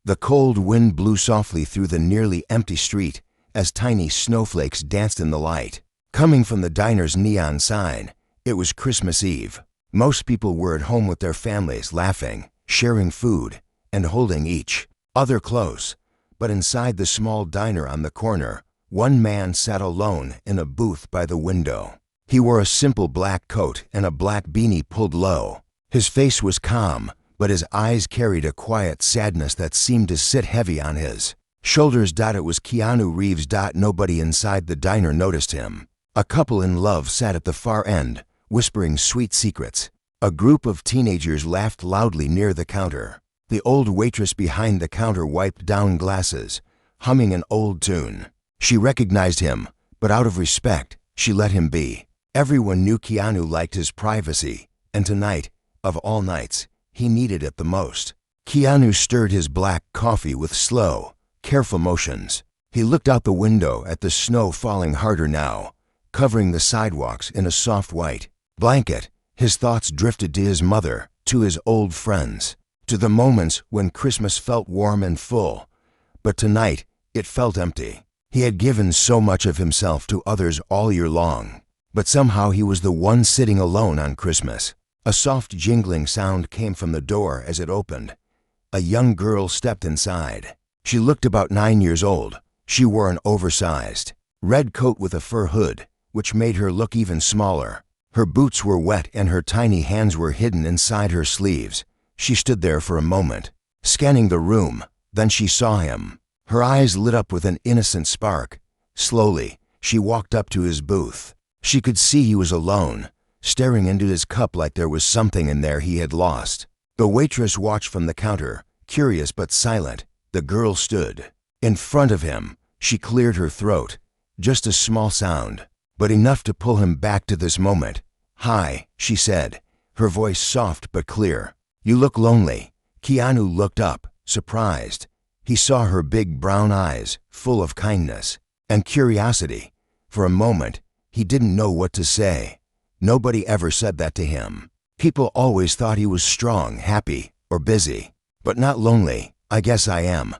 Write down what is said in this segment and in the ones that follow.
The cold wind blew softly through the nearly empty street as tiny snowflakes danced in the light. Coming from the diner's neon sign, it was Christmas Eve. Most people were at home with their families, laughing, sharing food, and holding each other close. But inside the small diner on the corner, one man sat alone in a booth by the window. He wore a simple black coat and a black beanie pulled low. His face was calm, but his eyes carried a quiet sadness that seemed to sit heavy on his shoulders. It was Keanu Reeves. Nobody inside the diner noticed him. A couple in love sat at the far end, whispering sweet secrets. A group of teenagers laughed loudly near the counter. The old waitress behind the counter wiped down glasses, humming an old tune. She recognized him, but out of respect, she let him be. Everyone knew Keanu liked his privacy, and tonight, of all nights, he needed it the most. Keanu stirred his black coffee with slow, careful motions. He looked out the window at the snow falling harder now, covering the sidewalks in a soft white blanket. His thoughts drifted to his mother, to his old friends, to the moments when Christmas felt warm and full. But tonight, it felt empty. He had given so much of himself to others all year long, but somehow he was the one sitting alone on Christmas. A soft jingling sound came from the door as it opened. A young girl stepped inside. She looked about 9 years old. She wore an oversized red coat with a fur hood, which made her look even smaller. Her boots were wet and her tiny hands were hidden inside her sleeves. She stood there for a moment, scanning the room. Then she saw him. Her eyes lit up with an innocent spark. Slowly, she walked up to his booth. She could see he was alone, staring into his cup like there was something in there he had lost. The waitress watched from the counter, curious but silent. The girl stood in front of him. She cleared her throat. Just a small sound, but enough to pull him back to this moment. "Hi," she said, her voice soft but clear. "You look lonely." Keanu looked up, surprised. He saw her big brown eyes, full of kindness and curiosity. For a moment, he didn't know what to say. Nobody ever said that to him. People always thought he was strong, happy, or busy. But not lonely. "I guess I am,"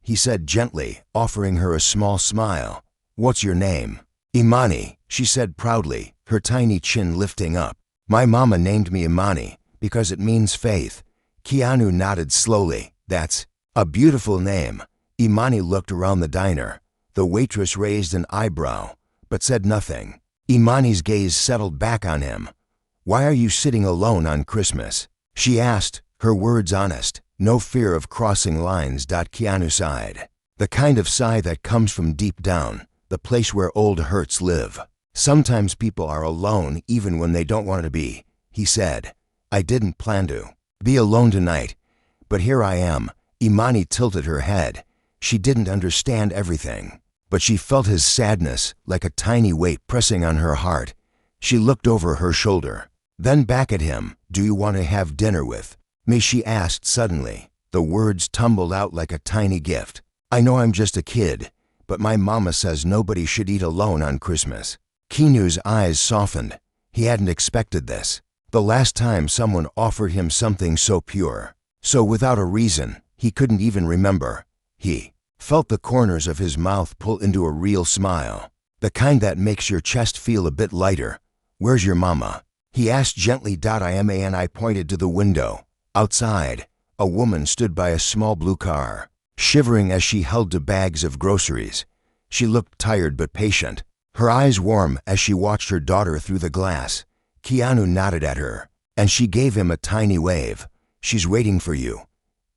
he said gently, offering her a small smile. "What's your name?" "Imani," she said proudly, her tiny chin lifting up. "My mama named me Imani because it means faith." Keanu nodded slowly. "That's a beautiful name." Imani looked around the diner. The waitress raised an eyebrow, but said nothing. Imani's gaze settled back on him. "Why are you sitting alone on Christmas?" she asked, her words honest. No fear of crossing lines. Keanu sighed. The kind of sigh that comes from deep down, the place where old hurts live. "Sometimes people are alone even when they don't want to be," he said. "I didn't plan to be alone tonight, but here I am." Imani tilted her head. She didn't understand everything, but she felt his sadness like a tiny weight pressing on her heart. She looked over her shoulder, then back at him. "Do you want to have dinner with me?" she asked suddenly. The words tumbled out like a tiny gift. "I know I'm just a kid, but my mama says nobody should eat alone on Christmas." Keanu's eyes softened. He hadn't expected this. The last time someone offered him something so pure, so without a reason, he couldn't even remember. He felt the corners of his mouth pull into a real smile, the kind that makes your chest feel a bit lighter. "Where's your mama?" he asked gently. I pointed to the window. Outside, a woman stood by a small blue car, shivering as she held to bags of groceries. She looked tired but patient, her eyes warm as she watched her daughter through the glass. Keanu nodded at her, and she gave him a tiny wave. "She's waiting for you,"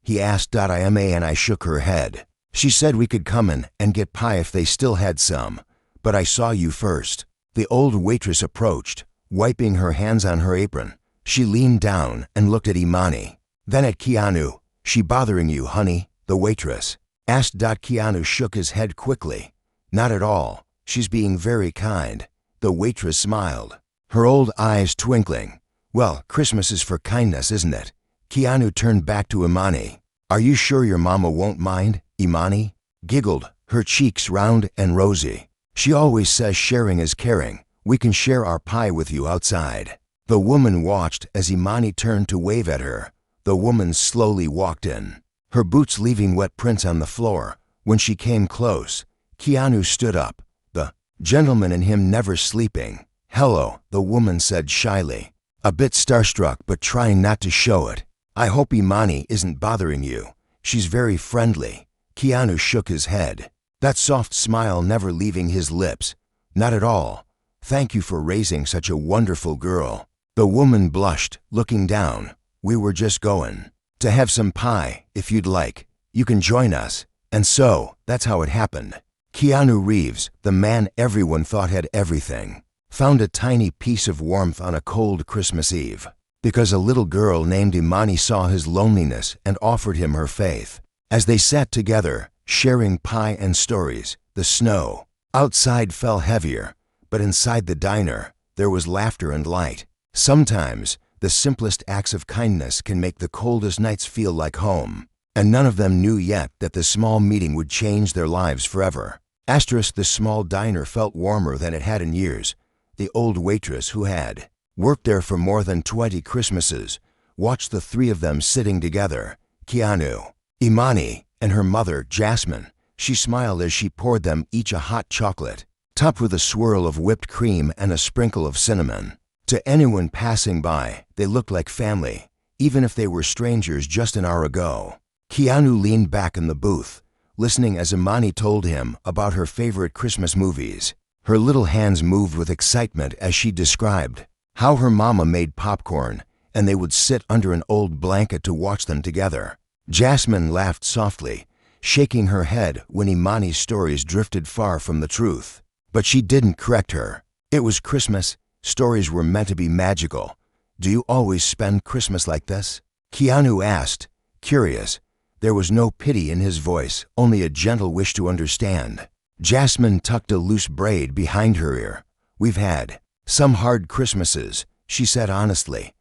he asked. I shook her head. "She said we could come in and get pie if they still had some, but I saw you first." The old waitress approached, wiping her hands on her apron. She leaned down and looked at Imani, then at Keanu. "She bothering you, honey?" the waitress asked. Keanu shook his head quickly. "Not at all. She's being very kind." The waitress smiled, her old eyes twinkling. "Well, Christmas is for kindness, isn't it?" Keanu turned back to Imani. "Are you sure your mama won't mind?" Imani giggled, her cheeks round and rosy. "She always says sharing is caring. We can share our pie with you outside." The woman watched as Imani turned to wave at her. The woman slowly walked in, her boots leaving wet prints on the floor. When she came close, Keanu stood up, the gentleman in him never sleeping. "Hello," the woman said shyly, a bit starstruck but trying not to show it. "I hope Imani isn't bothering you. She's very friendly." Keanu shook his head, that soft smile never leaving his lips. "Not at all. Thank you for raising such a wonderful girl." The woman blushed, looking down. "We were just going to have some pie. If you'd like, you can join us." And so, that's how it happened. KeanuReeves, the man everyone thought had everything, found a tiny piece of warmth on a cold Christmas Eve, because a little girl named Imani saw his loneliness and offered him her faith. As they sat together, sharing pie and stories, the snow outside fell heavier, but inside the diner, there was laughter and light. Sometimes, the simplest acts of kindness can make the coldest nights feel like home. And none of them knew yet that the small meeting would change their lives forever. The small diner felt warmer than it had in years. The old waitress who had worked there for more than 20 Christmases watched the three of them sitting together, Keanu, Imani, and her mother, Jasmine. She smiled as she poured them each a hot chocolate, topped with a swirl of whipped cream and a sprinkle of cinnamon. To anyone passing by, they looked like family, even if they were strangers just an hour ago. Keanu leaned back in the booth, listening as Imani told him about her favorite Christmas movies. Her little hands moved with excitement as she described how her mama made popcorn, and they would sit under an old blanket to watch them together. Jasmine laughed softly, shaking her head when Imani's stories drifted far from the truth. But she didn't correct her. It was Christmas. Stories were meant to be magical. "Do you always spend Christmas like this?" Keanu asked, curious. There was no pity in his voice, only a gentle wish to understand. Jasmine tucked a loose braid behind her ear. "We've had some hard Christmases," she said honestly,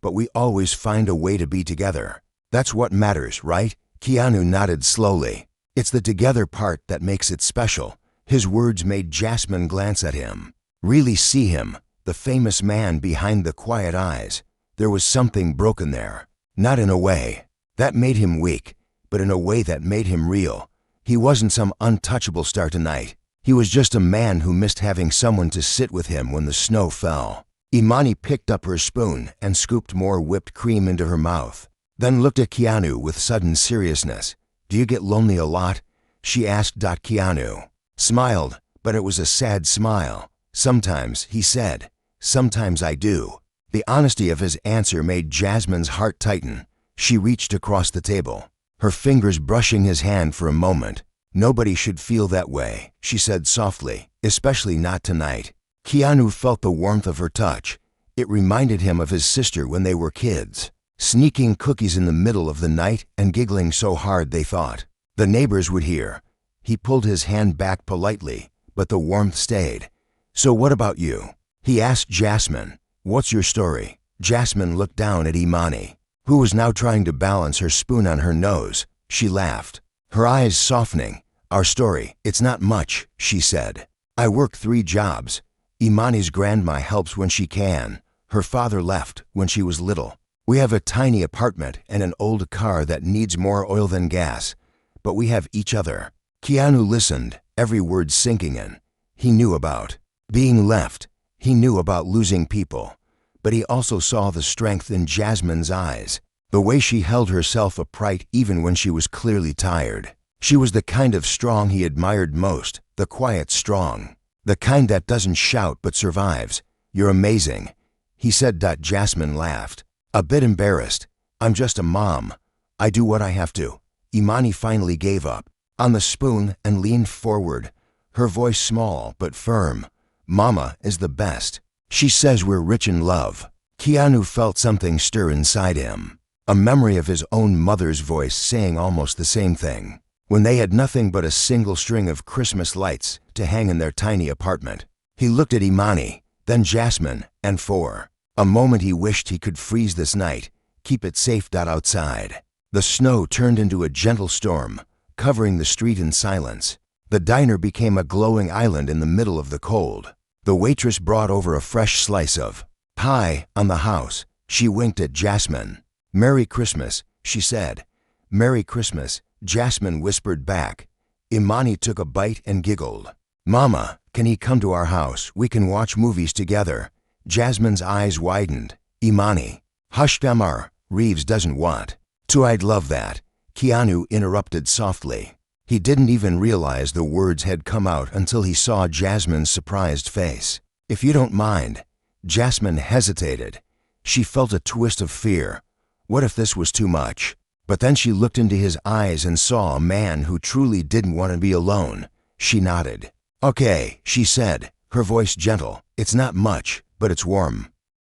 "but we always find a way to be together. That's what matters, right?" Keanu nodded slowly. "It's the together part that makes it special." His words made Jasmine glance at him, really see him, the famous man behind the quiet eyes. There was something broken there, not in a way that made him weak, but in a way that made him real. He wasn't some untouchable star tonight. He was just a man who missed having someone to sit with him when the snow fell. Imani picked up her spoon and scooped more whipped cream into her mouth, then looked at Keanu with sudden seriousness. "Do you get lonely a lot?" she asked. Keanu smiled, but it was a sad smile. "Sometimes," he said. "Sometimes I do." The honesty of his answer made Jasmine's heart tighten. She reached across the table, her fingers brushing his hand for a moment. "Nobody should feel that way," she said softly, "especially not tonight." Keanu felt the warmth of her touch. It reminded him of his sister when they were kids, sneaking cookies in the middle of the night and giggling so hard they thought the neighbors would hear. He pulled his hand back politely, but the warmth stayed. "So what about you?" he asked Jasmine. "What's your story?" Jasmine looked down at Imani, who was now trying to balance her spoon on her nose. She laughed, her eyes softening. "Our story, it's not much," she said. "I work 3 jobs. Imani's grandma helps when she can. Her father left when she was little. We have a tiny apartment and an old car that needs more oil than gas, but we have each other." Keanu listened, every word sinking in. He knew about being left. He knew about losing people. But he also saw the strength in Jasmine's eyes, the way she held herself upright even when she was clearly tired. She was the kind of strong he admired most, the quiet strong, the kind that doesn't shout but survives. "You're amazing," he said. Jasmine laughed, a bit embarrassed. "I'm just a mom. I do what I have to." Imani finally gave up on the spoon and leaned forward, her voice small but firm. "Mama is the best. She says we're rich in love." Keanu felt something stir inside him, a memory of his own mother's voice saying almost the same thing, when they had nothing but a single string of Christmas lights to hang in their tiny apartment. He looked at Imani, then Jasmine, and for a moment he wished he could freeze this night, keep it safe. Outside, the snow turned into a gentle storm, covering the street in silence. The diner became a glowing island in the middle of the cold. The waitress brought over a fresh slice of pie on the house. She winked at Jasmine. "Merry Christmas," she said. "Merry Christmas," Jasmine whispered back. Imani took a bite and giggled. "Mama, can he come to our house? We can watch movies together." Jasmine's eyes widened. "Imani." "Hush, Damar. Reeves doesn't want to." "I'd love that," Keanu interrupted softly. He didn't even realize the words had come out until he saw Jasmine's surprised face. "If you don't mind." Jasmine hesitated. She felt a twist of fear. What if this was too much? But then she looked into his eyes and saw a man who truly didn't want to be alone. She nodded. "Okay," she said, her voice gentle. "It's not much, but it's warm."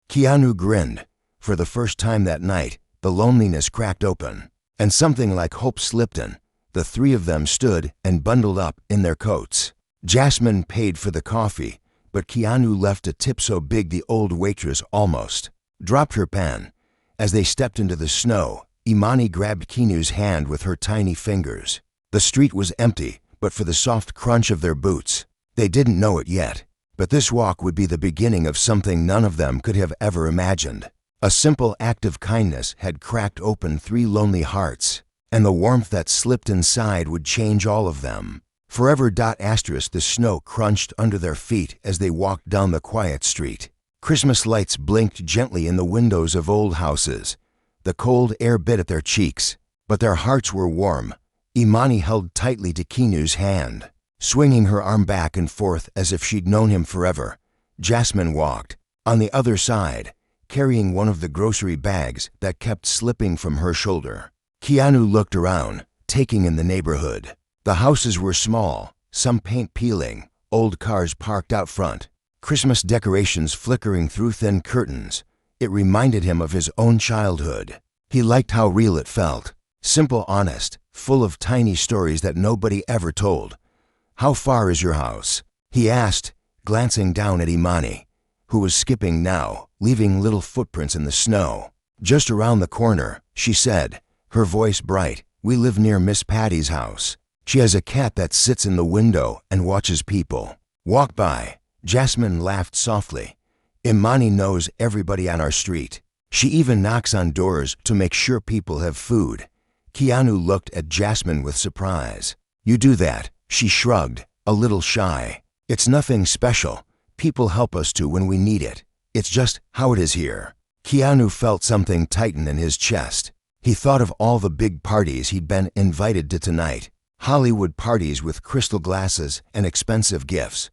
Keanu grinned. For the first time that night, the loneliness cracked open, and something like hope slipped in. The three of them stood and bundled up in their coats. Jasmine paid for the coffee, but Keanu left a tip so big the old waitress almost dropped her pen. As they stepped into the snow, Imani grabbed Keanu's hand with her tiny fingers. The street was empty, but for the soft crunch of their boots. They didn't know it yet, but this walk would be the beginning of something none of them could have ever imagined. A simple act of kindness had cracked open three lonely hearts, and the warmth that slipped inside would change all of them. Forever. The snow crunched under their feet as they walked down the quiet street. Christmas lights blinked gently in the windows of old houses. The cold air bit at their cheeks, but their hearts were warm. Imani held tightly to Keanu's hand, swinging her arm back and forth as if she'd known him forever. Jasmine walked on the other side, carrying one of the grocery bags that kept slipping from her shoulder. Keanu looked around, taking in the neighborhood. The houses were small, some paint peeling, old cars parked out front, Christmas decorations flickering through thin curtains. It reminded him of his own childhood. He liked how real it felt. Simple, honest, full of tiny stories that nobody ever told. "How far is your house?" he asked, glancing down at Imani, who was skipping now, leaving little footprints in the snow. "Just around the corner," she said, her voice bright. "We live near Miss Patty's house. She has a cat that sits in the window and watches people walk by." Jasmine laughed softly. "Imani knows everybody on our street. She even knocks on doors to make sure people have food." Keanu looked at Jasmine with surprise. "You do that?" She shrugged, a little shy. "It's nothing special. People help us too when we need it. It's just how it is here." Keanu felt something tighten in his chest. He thought of all the big parties he'd been invited to tonight. Hollywood parties with crystal glasses and expensive gifts.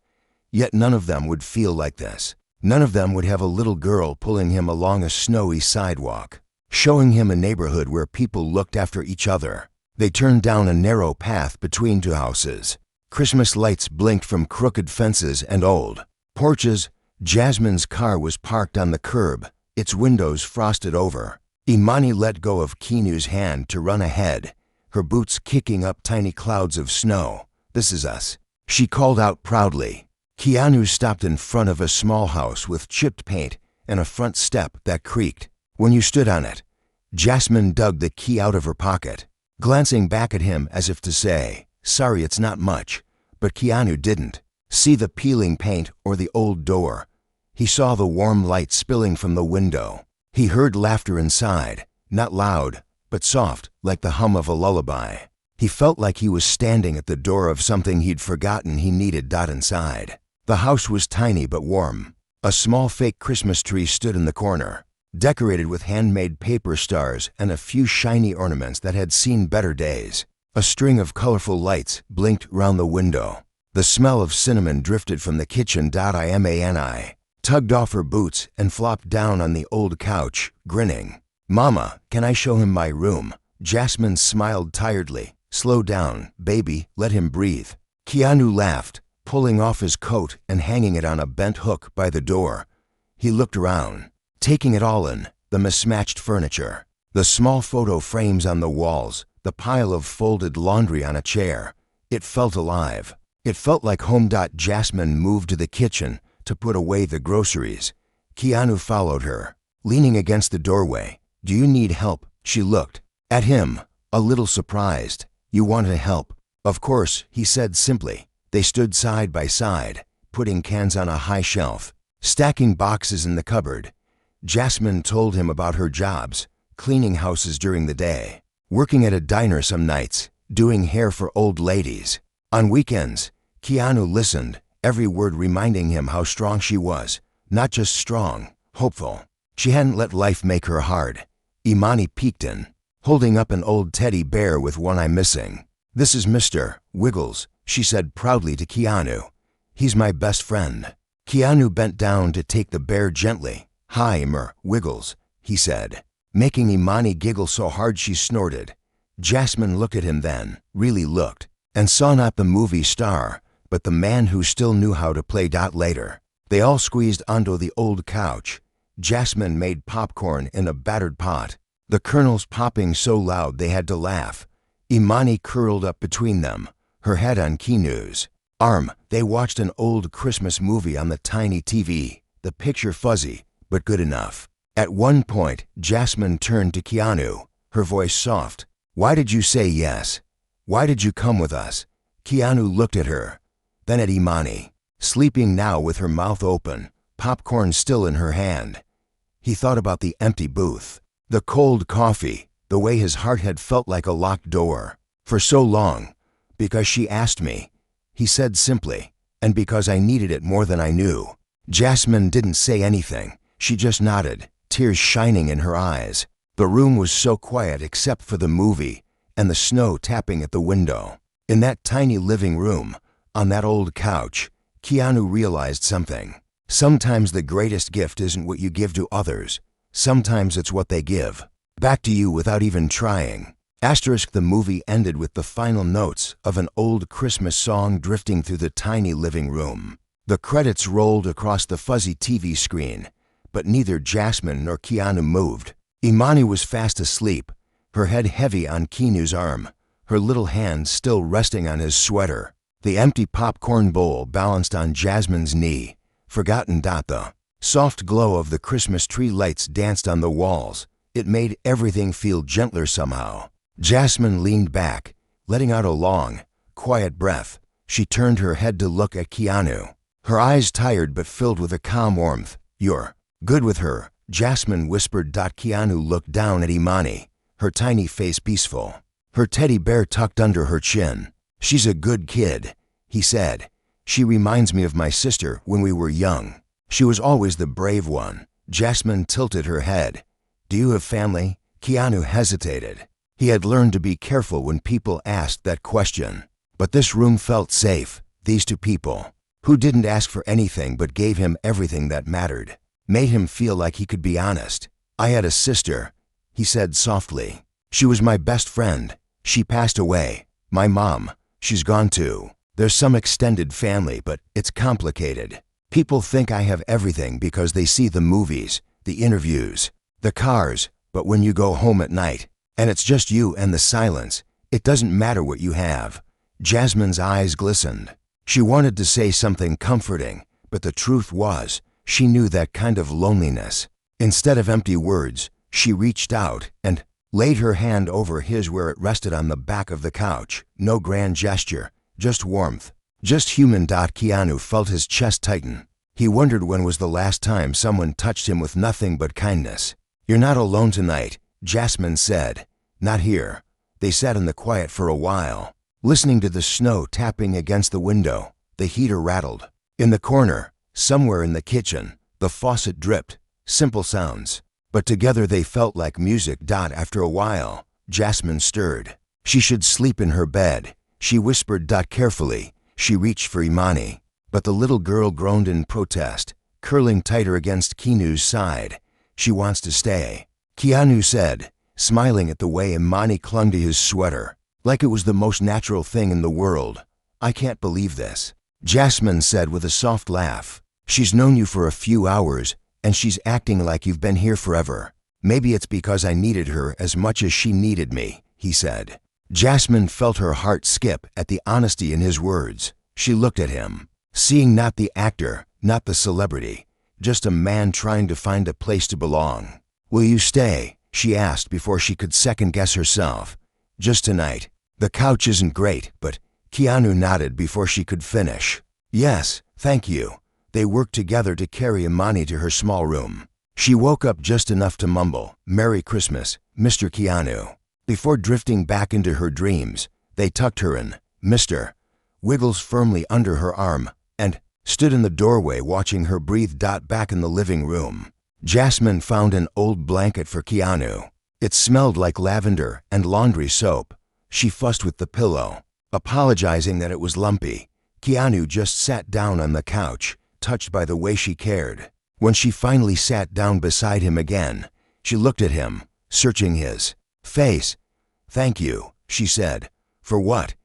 Yet none of them would feel like this. None of them would have a little girl pulling him along a snowy sidewalk, showing him a neighborhood where people looked after each other. They turned down a narrow path between two houses. Christmas lights blinked from crooked fences and old porches. Jasmine's car was parked on the curb, its windows frosted over. Imani let go of Keanu's hand to run ahead, her boots kicking up tiny clouds of snow. "This is us," she called out proudly. Keanu stopped in front of a small house with chipped paint and a front step that creaked when you stood on it. Jasmine dug the key out of her pocket, glancing back at him as if to say, "Sorry, it's not much." But Keanu didn't see the peeling paint or the old door. He saw the warm light spilling from the window. He heard laughter inside, not loud, but soft, like the hum of a lullaby. He felt like he was standing at the door of something he'd forgotten he needed. Inside, the house was tiny but warm. A small fake Christmas tree stood in the corner, decorated with handmade paper stars and a few shiny ornaments that had seen better days. A string of colorful lights blinked round the window. The smell of cinnamon drifted from the kitchen. Imani tugged off her boots and flopped down on the old couch, grinning. "Mama, can I show him my room?" Jasmine smiled tiredly. "Slow down, baby, let him breathe." Keanu laughed, pulling off his coat and hanging it on a bent hook by the door. He looked around, taking it all in, the mismatched furniture, the small photo frames on the walls, the pile of folded laundry on a chair. It felt alive. It felt like home. Jasmine moved to the kitchen to put away the groceries. Keanu followed her, leaning against the doorway. "Do you need help?" She looked at him, a little surprised. "You want to help?" "Of course," he said simply. They stood side by side, putting cans on a high shelf, stacking boxes in the cupboard. Jasmine told him about her jobs, cleaning houses during the day, working at a diner some nights, doing hair for old ladies. On weekends, Keanu listened, every word reminding him how strong she was. Not just strong, hopeful. She hadn't let life make her hard. Imani peeked in, holding up an old teddy bear with one eye missing. "This is Mr. Wiggles," she said proudly to Keanu. "He's my best friend." Keanu bent down to take the bear gently. "Hi, Wiggles," he said, making Imani giggle so hard she snorted. Jasmine looked at him then, really looked, and saw not the movie star, but the man who still knew how to play later. They all squeezed onto the old couch. Jasmine made popcorn in a battered pot, the kernels popping so loud they had to laugh. Imani curled up between them, her head on Keanu's arm. They watched an old Christmas movie on the tiny TV, the picture fuzzy, but good enough. At one point, Jasmine turned to Keanu, her voice soft. "Why did you say yes? Why did you come with us?" Keanu looked at her, then at Imani, sleeping now with her mouth open, popcorn still in her hand. He thought about the empty booth, the cold coffee, the way his heart had felt like a locked door. "For so long, because she asked me," he said simply, "and because I needed it more than I knew." Jasmine didn't say anything. She just nodded, tears shining in her eyes. The room was so quiet except for the movie and the snow tapping at the window. In that tiny living room, on that old couch, Keanu realized something. Sometimes the greatest gift isn't what you give to others. Sometimes it's what they give back to you without even trying. The movie ended with the final notes of an old Christmas song drifting through the tiny living room. The credits rolled across the fuzzy TV screen, but neither Jasmine nor Keanu moved. Imani was fast asleep, her head heavy on Keanu's arm, her little hand still resting on his sweater. The empty popcorn bowl balanced on Jasmine's knee. Forgotten. The soft glow of the Christmas tree lights danced on the walls. It made everything feel gentler somehow. Jasmine leaned back, letting out a long, quiet breath. She turned her head to look at Keanu, her eyes tired but filled with a calm warmth. "You're good with her," Jasmine whispered. Keanu looked down at Imani, her tiny face peaceful, her teddy bear tucked under her chin. "She's a good kid," he said. "She reminds me of my sister when we were young. She was always the brave one." Jasmine tilted her head. "Do you have family?" Keanu hesitated. He had learned to be careful when people asked that question. But this room felt safe. These two people, who didn't ask for anything but gave him everything that mattered, made him feel like he could be honest. "I had a sister," he said softly. "She was my best friend. She passed away. My mom, she's gone too. There's some extended family, but it's complicated. People think I have everything because they see the movies, the interviews, the cars, but when you go home at night, and it's just you and the silence, it doesn't matter what you have." Jasmine's eyes glistened. She wanted to say something comforting, but the truth was, she knew that kind of loneliness. Instead of empty words, she reached out and laid her hand over his where it rested on the back of the couch. No grand gesture, just warmth, just human. Keanu felt his chest tighten. He wondered when was the last time someone touched him with nothing but kindness. "You're not alone tonight," Jasmine said. "Not here." They sat in the quiet for a while, listening to the snow tapping against the window. The heater rattled. In the corner, somewhere in the kitchen, the faucet dripped. Simple sounds, but together they felt like music. After a while, Jasmine stirred. She should sleep in her bed, she whispered. Carefully, she reached for Imani, but the little girl groaned in protest, curling tighter against Keanu's side. "She wants to stay," Keanu said, smiling at the way Imani clung to his sweater, like it was the most natural thing in the world. "I can't believe this," Jasmine said with a soft laugh. "She's known you for a few hours, and she's acting like you've been here forever." "Maybe it's because I needed her as much as she needed me," he said. Jasmine felt her heart skip at the honesty in his words. She looked at him, seeing not the actor, not the celebrity, just a man trying to find a place to belong. "Will you stay?" she asked before she could second-guess herself. "Just tonight. The couch isn't great, but..." Keanu nodded before she could finish. "Yes, thank you." They worked together to carry Imani to her small room. She woke up just enough to mumble, "Merry Christmas, Mr. Keanu." Before drifting back into her dreams, they tucked her in, Mr. Wiggles firmly under her arm, and stood in the doorway watching her breathe. Back in the living room, Jasmine found an old blanket for Keanu. It smelled like lavender and laundry soap. She fussed with the pillow, apologizing that it was lumpy. Keanu just sat down on the couch, touched by the way she cared. When she finally sat down beside him again, she looked at him, searching his face. "Thank you," she said. "For what?"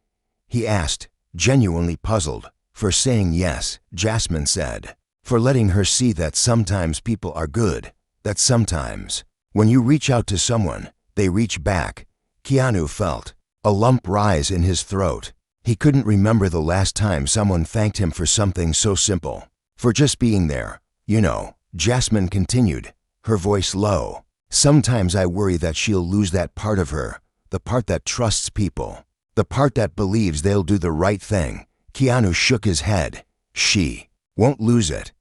he asked, genuinely puzzled. "For saying yes," Jasmine said. "For letting her see that sometimes people are good, that sometimes, when you reach out to someone, they reach back." Keanu felt a lump rise in his throat. He couldn't remember the last time someone thanked him for something so simple. For just being there, you know, Jasmine continued, her voice low. "Sometimes I worry that she'll lose that part of her, the part that trusts people, the part that believes they'll do the right thing." Keanu shook his head. "She won't lose it.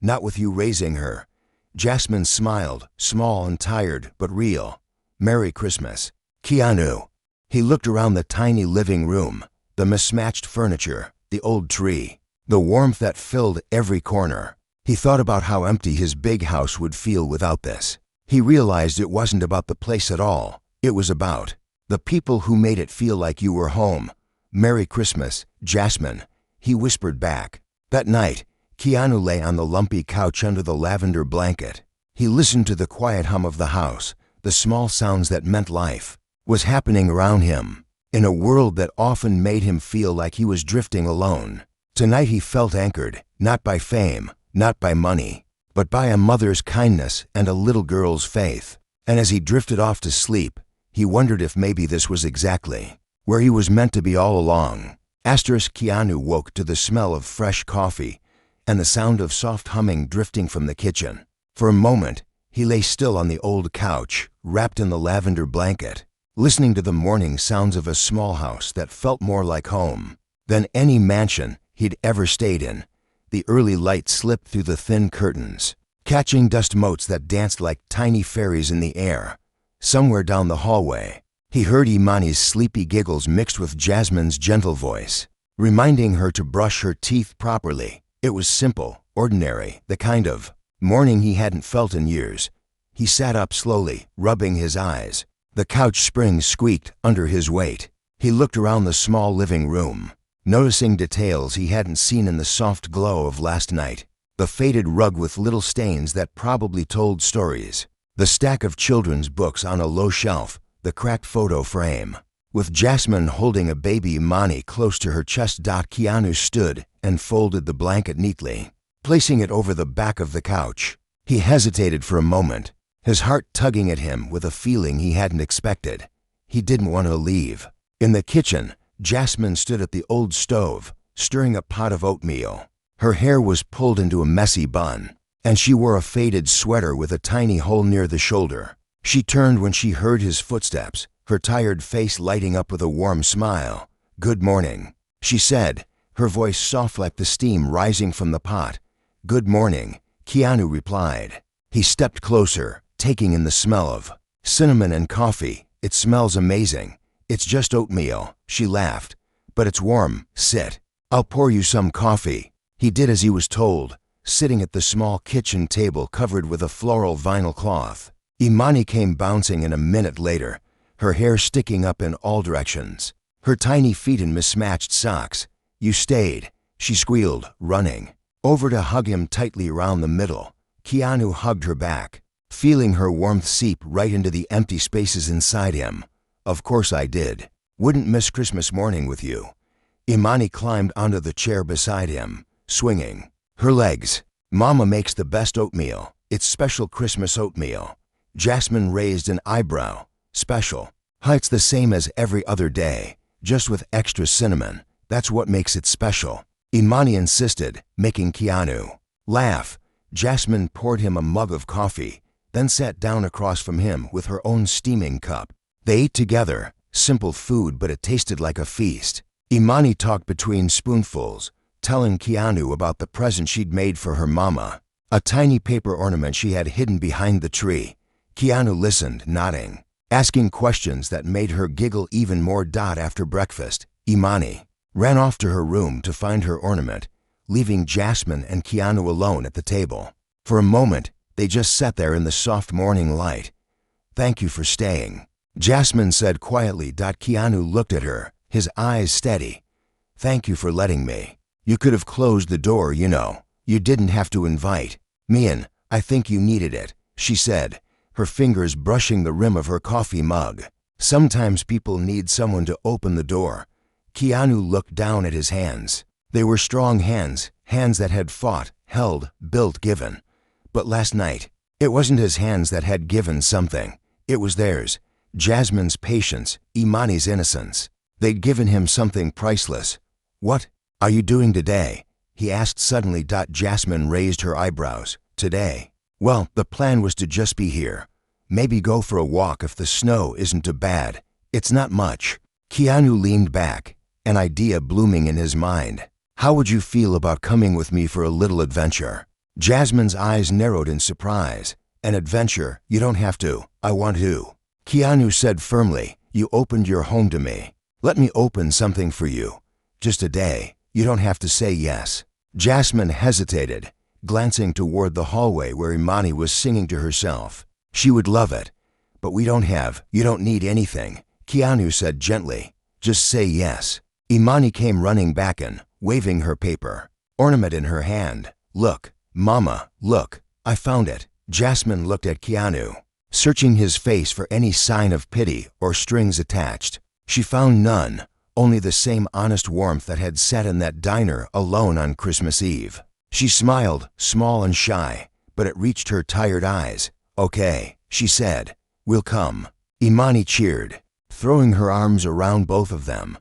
Not with you raising her." Jasmine smiled, small and tired, but real. "Merry Christmas, Keanu." He looked around the tiny living room, the mismatched furniture, the old tree, the warmth that filled every corner. He thought about how empty his big house would feel without this. He realized it wasn't about the place at all. It was about the people who made it feel like you were home. "Merry Christmas, Jasmine," he whispered back. That night, Keanu lay on the lumpy couch under the lavender blanket. He listened to the quiet hum of the house, the small sounds that meant life was happening around him, in a world that often made him feel like he was drifting alone. Tonight he felt anchored, not by fame, not by money, but by a mother's kindness and a little girl's faith. And as he drifted off to sleep, he wondered if maybe this was exactly where he was meant to be all along. Keanu woke to the smell of fresh coffee and the sound of soft humming drifting from the kitchen. For a moment, he lay still on the old couch, wrapped in the lavender blanket, listening to the morning sounds of a small house that felt more like home than any mansion he'd ever stayed in. The early light slipped through the thin curtains, catching dust motes that danced like tiny fairies in the air. Somewhere down the hallway, he heard Imani's sleepy giggles mixed with Jasmine's gentle voice, reminding her to brush her teeth properly. It was simple, ordinary, the kind of morning he hadn't felt in years. He sat up slowly, rubbing his eyes. The couch springs squeaked under his weight. He looked around the small living room, noticing details he hadn't seen in the soft glow of last night. The faded rug with little stains that probably told stories, the stack of children's books on a low shelf, the cracked photo frame, with Jasmine holding a baby Imani close to her chest. Keanu stood and folded the blanket neatly, placing it over the back of the couch. He hesitated for a moment, his heart tugging at him with a feeling he hadn't expected. He didn't want to leave. In the kitchen, Jasmine stood at the old stove, stirring a pot of oatmeal. Her hair was pulled into a messy bun, and she wore a faded sweater with a tiny hole near the shoulder. She turned when she heard his footsteps, her tired face lighting up with a warm smile. "Good morning," she said, her voice soft like the steam rising from the pot. "Good morning," Keanu replied. He stepped closer, taking in the smell of cinnamon and coffee. "It smells amazing." "It's just oatmeal," she laughed. "But it's warm. Sit. I'll pour you some coffee." He did as he was told, sitting at the small kitchen table covered with a floral vinyl cloth. Imani came bouncing in a minute later, her hair sticking up in all directions, her tiny feet in mismatched socks. "You stayed," she squealed, running over to hug him tightly around the middle. Keanu hugged her back, feeling her warmth seep right into the empty spaces inside him. "Of course I did. Wouldn't miss Christmas morning with you." Imani climbed onto the chair beside him, swinging her legs. "Mama makes the best oatmeal. It's special Christmas oatmeal." Jasmine raised an eyebrow. "Special? It's the same as every other day, just with extra cinnamon. That's what makes it special," Imani insisted, making Keanu laugh. Jasmine poured him a mug of coffee, then sat down across from him with her own steaming cup. They ate together, simple food, but it tasted like a feast. Imani talked between spoonfuls, telling Keanu about the present she'd made for her mama, a tiny paper ornament she had hidden behind the tree. Keanu listened, nodding. asking questions that made her giggle even more. After breakfast, Imani ran off to her room to find her ornament, leaving Jasmine and Keanu alone at the table. For a moment, they just sat there in the soft morning light. "Thank you for staying," Jasmine said quietly. Keanu looked at her, his eyes steady. "Thank you for letting me. You could have closed the door, you know. You didn't have to invite me in. I think you needed it," she said, her fingers brushing the rim of her coffee mug. "Sometimes people need someone to open the door." Keanu looked down at his hands. They were strong hands, hands that had fought, held, built, given. But last night, it wasn't his hands that had given something. It was theirs. Jasmine's patience, Imani's innocence. They'd given him something priceless. "What are you doing today?" he asked suddenly. Jasmine raised her eyebrows. "Today? Well, the plan was to just be here. Maybe go for a walk if the snow isn't too bad. It's not much." Keanu leaned back, an idea blooming in his mind. "How would you feel about coming with me for a little adventure?" Jasmine's eyes narrowed in surprise. "An adventure? You don't have to. I want to." Keanu said firmly, "You opened your home to me. Let me open something for you. Just a day. You don't have to say yes." Jasmine hesitated, glancing toward the hallway where Imani was singing to herself. "She would love it. But you don't need anything," Keanu said gently. "Just say yes." Imani came running back in, waving her paper ornament in her hand. "Look, Mama, look, I found it." Jasmine looked at Keanu, searching his face for any sign of pity or strings attached. She found none, only the same honest warmth that had sat in that diner alone on Christmas Eve. She smiled, small and shy, but it reached her tired eyes. "Okay," she said. "We'll come." Imani cheered, throwing her arms around both of them.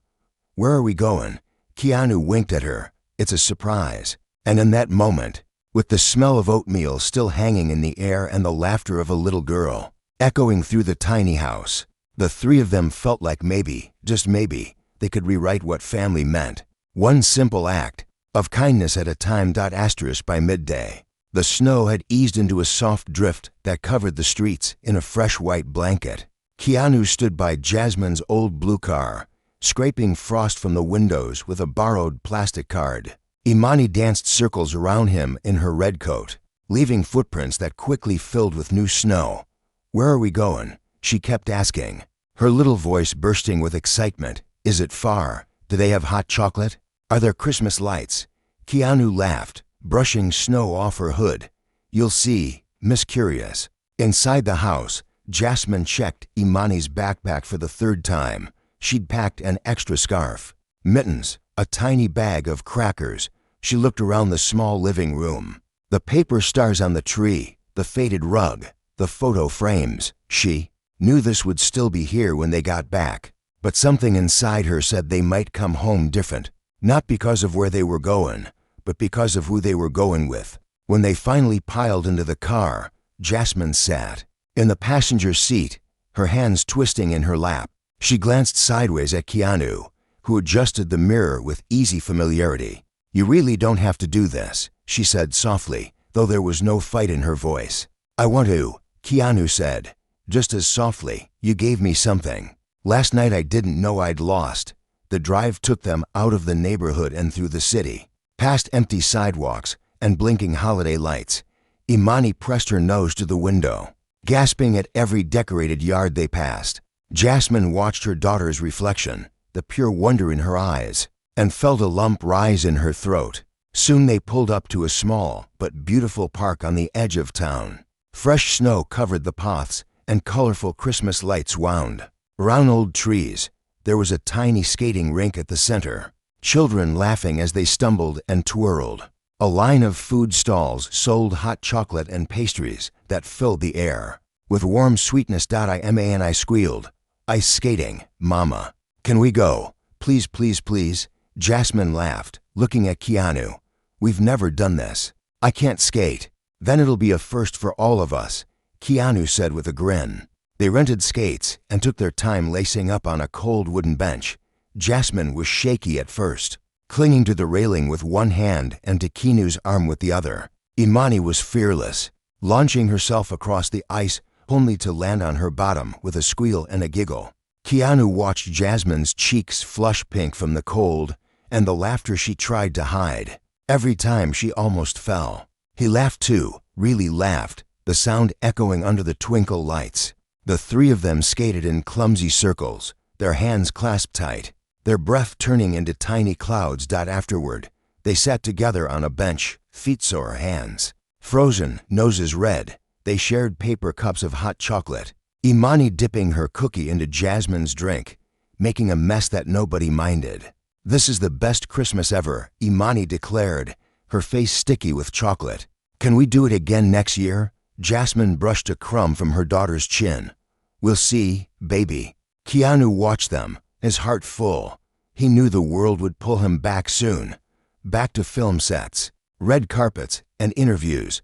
"Where are we going?" Keanu winked at her. "It's a surprise." And in that moment, with the smell of oatmeal still hanging in the air and the laughter of a little girl echoing through the tiny house, the three of them felt like maybe, just maybe, they could rewrite what family meant. One simple act of kindness at a time. By midday, the snow had eased into a soft drift that covered the streets in a fresh white blanket. Keanu stood by Jasmine's old blue car, scraping frost from the windows with a borrowed plastic card. Imani danced circles around him in her red coat, leaving footprints that quickly filled with new snow. "Where are we going?" she kept asking, her little voice bursting with excitement. "Is it far? Do they have hot chocolate? Are there Christmas lights?" Keanu laughed, brushing snow off her hood. "You'll see, Miss Curious." Inside the house, Jasmine checked Imani's backpack for the third time. She'd packed an extra scarf, mittens, a tiny bag of crackers. She looked around the small living room. The paper stars on the tree, the faded rug, the photo frames. She knew this would still be here when they got back. But something inside her said they might come home different. Not because of where they were going, but because of who they were going with. When they finally piled into the car, Jasmine sat in the passenger seat, her hands twisting in her lap. She glanced sideways at Keanu, who adjusted the mirror with easy familiarity. "You really don't have to do this," she said softly, though there was no fight in her voice. "I want to," Keanu said, just as softly. "You gave me something. Last night I didn't know I'd lost." The drive took them out of the neighborhood and through the city, past empty sidewalks and blinking holiday lights. Imani pressed her nose to the window, gasping at every decorated yard they passed. Jasmine watched her daughter's reflection, the pure wonder in her eyes, and felt a lump rise in her throat. Soon they pulled up to a small but beautiful park on the edge of town. Fresh snow covered the paths and colorful Christmas lights wound around old trees. There was a tiny skating rink at the center, children laughing as they stumbled and twirled. A line of food stalls sold hot chocolate and pastries that filled the air with warm sweetness. I squealed. "Ice skating, Mama. Can we go? Please, please, please." Jasmine laughed, looking at Keanu. "We've never done this. I can't skate." "Then it'll be a first for all of us," Keanu said with a grin. They rented skates and took their time lacing up on a cold wooden bench. Jasmine was shaky at first, clinging to the railing with one hand and to Keanu's arm with the other. Imani was fearless, launching herself across the ice only to land on her bottom with a squeal and a giggle. Keanu watched Jasmine's cheeks flush pink from the cold and the laughter she tried to hide. Every time she almost fell. He laughed too, really laughed, the sound echoing under the twinkle lights. The three of them skated in clumsy circles, their hands clasped tight, their breath turning into tiny clouds. Afterward, they sat together on a bench, feet sore, hands frozen, noses red. They shared paper cups of hot chocolate, Imani dipping her cookie into Jasmine's drink, making a mess that nobody minded. "This is the best Christmas ever," Imani declared, her face sticky with chocolate. "Can we do it again next year?" Jasmine brushed a crumb from her daughter's chin. "We'll see, baby." Keanu watched them, his heart full. He knew the world would pull him back soon. Back to film sets, red carpets, and interviews.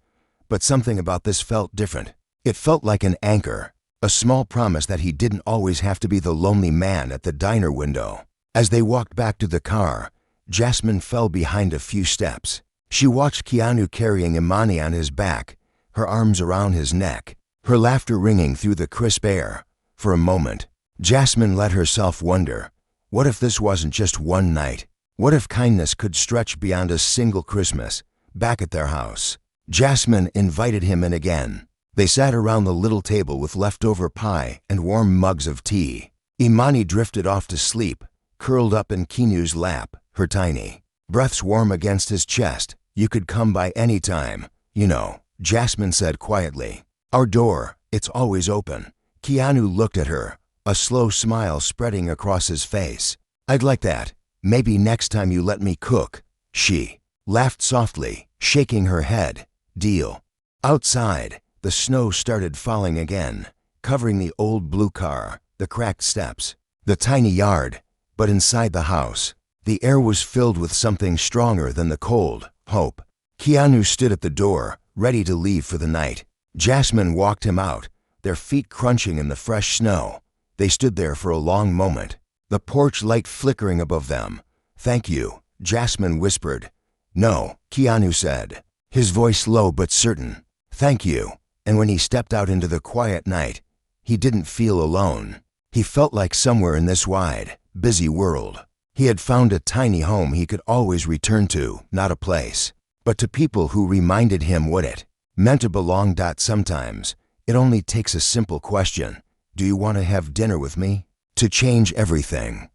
But something about this felt different. It felt like an anchor, a small promise that he didn't always have to be the lonely man at the diner window. As they walked back to the car, Jasmine fell behind a few steps. She watched Keanu carrying Imani on his back, her arms around his neck, her laughter ringing through the crisp air. For a moment, Jasmine let herself wonder, what if this wasn't just one night? What if kindness could stretch beyond a single Christmas, back at their house? Jasmine invited him in again. They sat around the little table with leftover pie and warm mugs of tea. Imani drifted off to sleep, curled up in Keanu's lap, her tiny breaths warm against his chest. "You could come by any time, you know," Jasmine said quietly. "Our door, it's always open." Keanu looked at her, a slow smile spreading across his face. "I'd like that. Maybe next time you let me cook." She laughed softly, shaking her head. "Deal." Outside, the snow started falling again, covering the old blue car, the cracked steps, the tiny yard. But inside the house, the air was filled with something stronger than the cold, hope. Keanu stood at the door, ready to leave for the night. Jasmine walked him out, their feet crunching in the fresh snow. They stood there for a long moment, the porch light flickering above them. "Thank you," Jasmine whispered. "No," Keanu said, his voice low but certain. "Thank you." And when he stepped out into the quiet night, he didn't feel alone. He felt like somewhere in this wide, busy world, he had found a tiny home he could always return to, not a place, but to people who reminded him what it meant to belong. Sometimes, it only takes a simple question, "Do you want to have dinner with me?" to change everything.